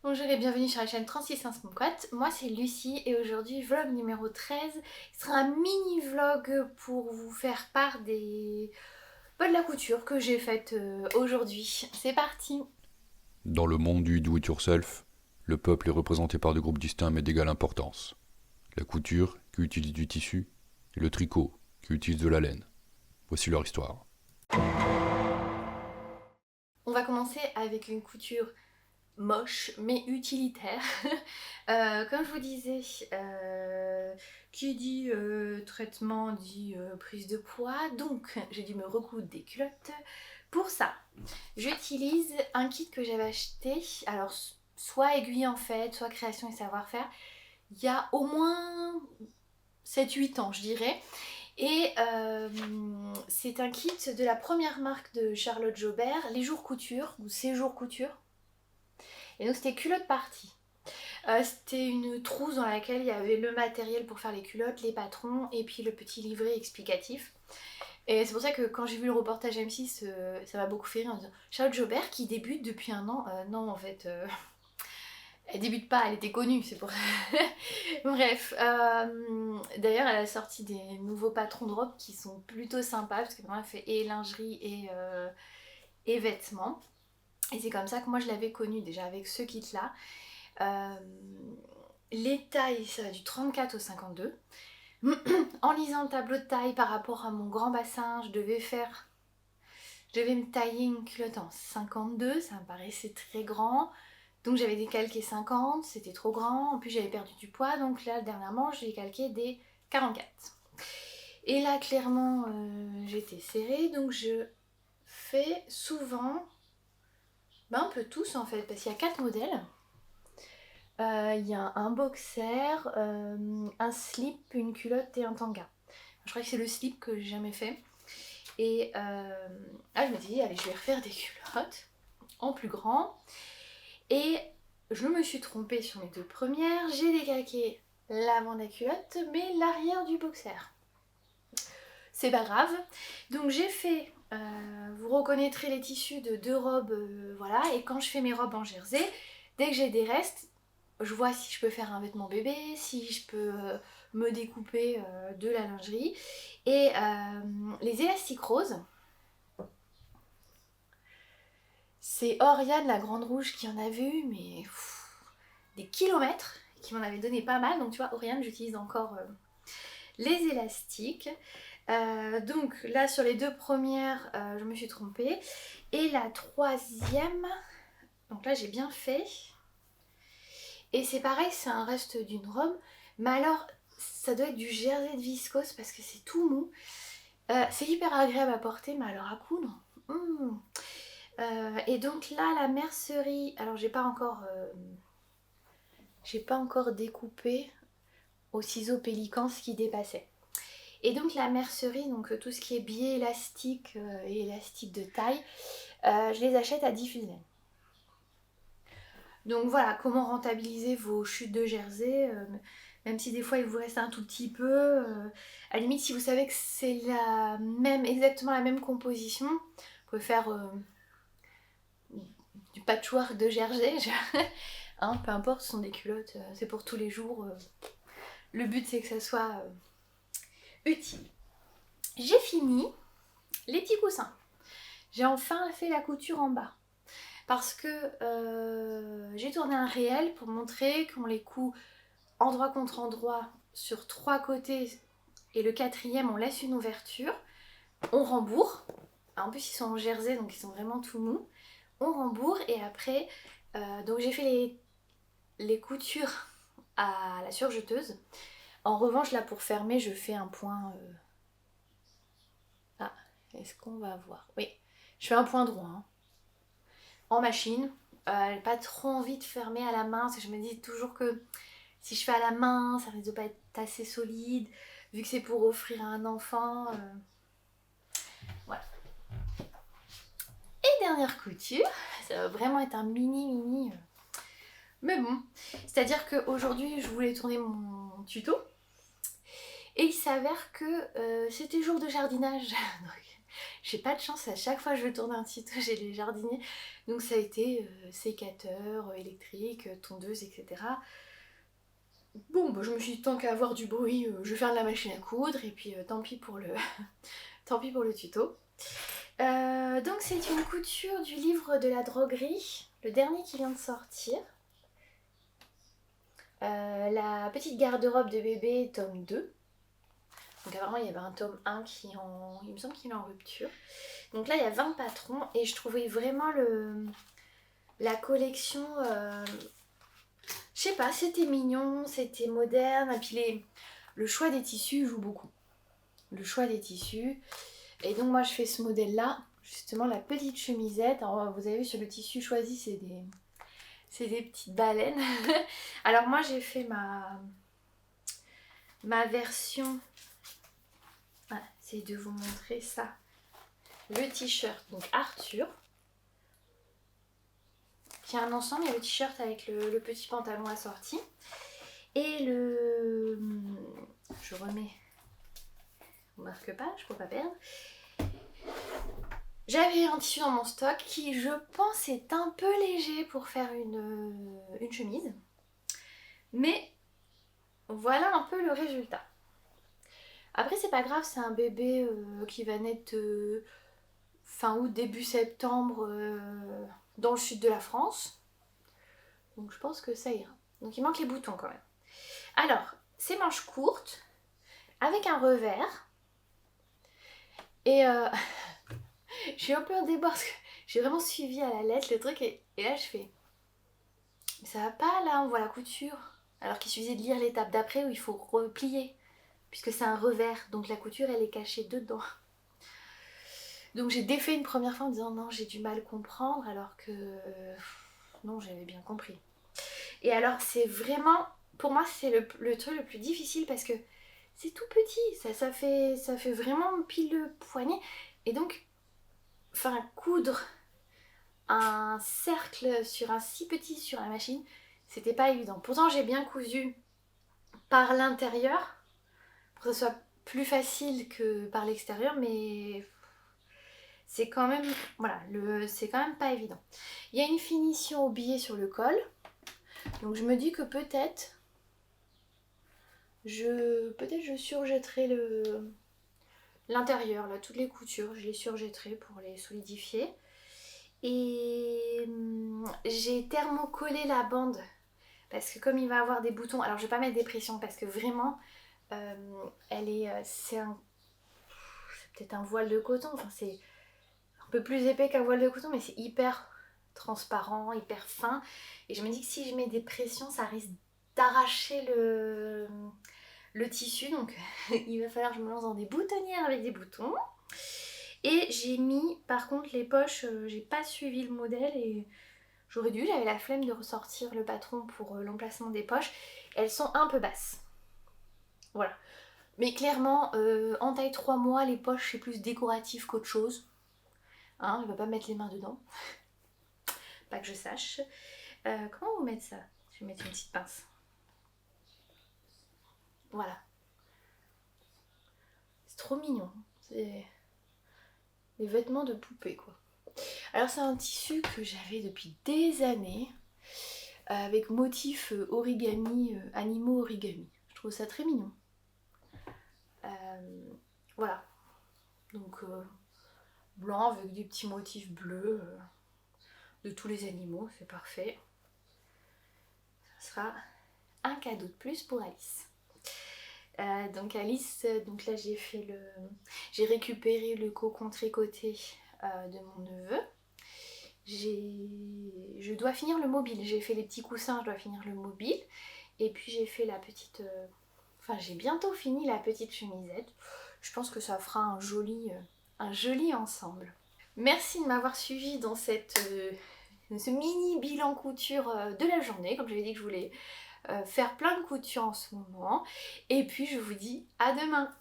Bonjour et bienvenue sur la chaîne 36 Quat. Moi c'est Lucie et aujourd'hui vlog numéro 13. Ce sera un mini vlog pour vous faire part de la couture que j'ai faite aujourd'hui. C'est parti. Dans le monde du do-it-yourself, le peuple est représenté par deux groupes distincts mais d'égale importance. La couture, qui utilise du tissu, et le tricot, qui utilise de la laine. Voici leur histoire. On va commencer avec une couture moche mais utilitaire. Comme je vous disais, qui dit traitement dit prise de poids, donc j'ai dû me recoudre des culottes. Pour ça, j'utilise un kit que j'avais acheté, alors soit aiguille en fait, soit création et savoir-faire, il y a au moins 7-8 ans je dirais. Et c'est un kit de la première marque de Charlotte Jobert, Les Jours Couture, ou Séjour Couture. Et donc c'était culotte partie. C'était une trousse dans laquelle il y avait le matériel pour faire les culottes, les patrons et puis le petit livret explicatif. Et c'est pour ça que quand j'ai vu le reportage M6, ça m'a beaucoup fait rire en disant Charlotte Jobert qui débute depuis un an. Non, en fait, elle débute pas, elle était connue, c'est pour ça. Bref, d'ailleurs, elle a sorti des nouveaux patrons de robes qui sont plutôt sympas parce que maintenant elle fait et lingerie et vêtements. Et c'est comme ça que moi je l'avais connue déjà avec ce kit là. Les tailles, ça va du 34 au 52. En lisant le tableau de taille par rapport à mon grand bassin, je devais me tailler une culotte en 52, ça me paraissait très grand. Donc j'avais décalqué 50, c'était trop grand. En plus j'avais perdu du poids, donc là dernièrement j'ai calqué des 44. Et là clairement j'étais serrée, donc je fais souvent, un peu tous en fait, parce qu'il y a 4 modèles. Il y a un boxer, un slip, une culotte et un tanga. Je crois que c'est le slip que j'ai jamais fait. Et là je me dis allez je vais refaire des culottes en plus grand. Et je me suis trompée sur mes deux premières. J'ai décalqué l'avant de la culotte mais l'arrière du boxer. C'est pas grave. Donc j'ai fait, vous reconnaîtrez les tissus de deux robes, voilà. Et quand je fais mes robes en jersey, dès que j'ai des restes, je vois si je peux faire un vêtement bébé, si je peux me découper de la lingerie. Et les élastiques roses, c'est Oriane la grande rouge qui en avait eu, mais des kilomètres, qui m'en avait donné pas mal. Donc tu vois, Oriane, j'utilise encore les élastiques. Donc là, sur les deux premières, je me suis trompée. Et la troisième, donc là, j'ai bien fait. Et c'est pareil, c'est un reste d'une robe. Mais alors, ça doit être du jersey de viscose parce que c'est tout mou. C'est hyper agréable à porter, mais alors à coudre. Et donc là, la mercerie, alors j'ai pas encore découpé au ciseau pélican ce qui dépassait. Et donc la mercerie, donc tout ce qui est biais élastique et élastique de taille, je les achète à 10 Fulden. Donc voilà, comment rentabiliser vos chutes de jersey, même si des fois il vous reste un tout petit peu. À la limite, si vous savez que c'est exactement la même composition, vous pouvez faire du patchwork de jersey. Hein, peu importe, ce sont des culottes, c'est pour tous les jours. Le but c'est que ça soit utile. J'ai fini les petits coussins. J'ai enfin fait la couture en bas. Parce que j'ai tourné un réel pour montrer qu'on les coud endroit contre endroit sur 3 côtés et le quatrième on laisse une ouverture. On rembourre. En plus ils sont en jersey donc ils sont vraiment tout mous. On rembourre et après donc j'ai fait les coutures à la surjeteuse. En revanche là pour fermer je fais un point... Ah, est-ce qu'on va voir? Oui, je fais un point droit. Hein. En machine. J'ai pas trop envie de fermer à la main parce que je me dis toujours que si je fais à la main, ça risque de pas être assez solide. Vu que c'est pour offrir à un enfant. Voilà. Et dernière couture, ça va vraiment être un mini. Mais bon, c'est-à-dire qu'aujourd'hui je voulais tourner mon tuto. Et il s'avère que c'était jour de jardinage. Donc, J'ai pas de chance, à chaque fois que je veux tourner un tuto, j'ai les jardiniers. Donc ça a été sécateur, électrique, tondeuse, etc. Bon, bah, je me suis dit, tant qu'à avoir du bruit, je vais faire de la machine à coudre, et puis tant pis pour le, tant pis pour le tuto. Donc c'est une couture du livre de la droguerie, le dernier qui vient de sortir. La petite garde-robe de bébé, tome 2. Donc apparemment il y avait un tome 1 qui en... il me semble qu'il est en rupture. Donc là il y a 20 patrons et je trouvais vraiment la collection... je sais pas, c'était mignon, c'était moderne. Et puis le choix des tissus joue beaucoup. Le choix des tissus. Et donc moi je fais ce modèle là, justement la petite chemisette. Alors, vous avez vu sur le tissu choisi c'est des petites baleines. Alors moi j'ai fait ma version... Voilà, c'est de vous montrer ça. Le t-shirt, donc Arthur. Qui a un ensemble, il y a le t-shirt avec le petit pantalon assorti. Et le... Je remets... On marque pas, je peux pas perdre. J'avais un tissu dans mon stock qui, je pense, est un peu léger pour faire une chemise. Mais voilà un peu le résultat. Après, c'est pas grave, c'est un bébé qui va naître fin août, début septembre dans le sud de la France. Donc je pense que ça ira. Donc il manque les boutons quand même. Alors, c'est manches courtes avec un revers. Et je suis un peu en débord parce que j'ai vraiment suivi à la lettre le truc et là je fais... Mais ça va pas là, on voit la couture. Alors qu'il suffisait de lire l'étape d'après où il faut replier. Puisque c'est un revers, donc la couture elle est cachée dedans. Donc j'ai défait une première fois en me disant non, j'ai du mal comprendre, alors que non, j'avais bien compris. Et alors c'est vraiment, pour moi c'est le truc le plus difficile parce que c'est tout petit, ça fait vraiment pile le poignet. Et donc, enfin coudre un cercle sur un si petit sur la machine, c'était pas évident. Pourtant j'ai bien cousu par l'intérieur, pour que ce soit plus facile que par l'extérieur, mais c'est quand même, voilà, c'est quand même pas évident. Il y a une finition au billet sur le col, donc je me dis que peut-être je surjetterai l'intérieur, là, toutes les coutures, je les surjetterai pour les solidifier. Et j'ai thermocollé la bande, parce que comme il va avoir des boutons, alors je vais pas mettre des pressions, parce que vraiment, c'est peut-être un voile de coton, enfin c'est un peu plus épais qu'un voile de coton, mais c'est hyper transparent, hyper fin. Et je me dis que si je mets des pressions, ça risque d'arracher le tissu. Donc il va falloir que je me lance dans des boutonnières avec des boutons. Et j'ai mis, par contre, les poches, j'ai pas suivi le modèle et j'aurais dû, j'avais la flemme de ressortir le patron pour l'emplacement des poches. Elles sont un peu basses. Voilà. Mais clairement, en taille 3 mois, les poches c'est plus décoratif qu'autre chose. Hein, je ne vais pas mettre les mains dedans. Pas que je sache. Comment vous mettre ça? Je vais mettre une petite pince. Voilà. C'est trop mignon. C'est des vêtements de poupée quoi. Alors c'est un tissu que j'avais depuis des années. Avec motif origami, animaux origami. Je trouve ça très mignon. Voilà. Donc blanc avec des petits motifs bleus de tous les animaux, c'est parfait. Ça sera un cadeau de plus pour Alice. Donc Alice, donc là j'ai récupéré le cocon tricoté de mon neveu. Je dois finir le mobile, j'ai fait les petits coussins, je dois finir le mobile. Et puis j'ai fait la petite... Enfin j'ai bientôt fini la petite chemisette. Je pense que ça fera un joli ensemble. Merci de m'avoir suivi dans ce mini bilan couture de la journée. Comme j'avais dit que je voulais faire plein de coutures en ce moment. Et puis je vous dis à demain.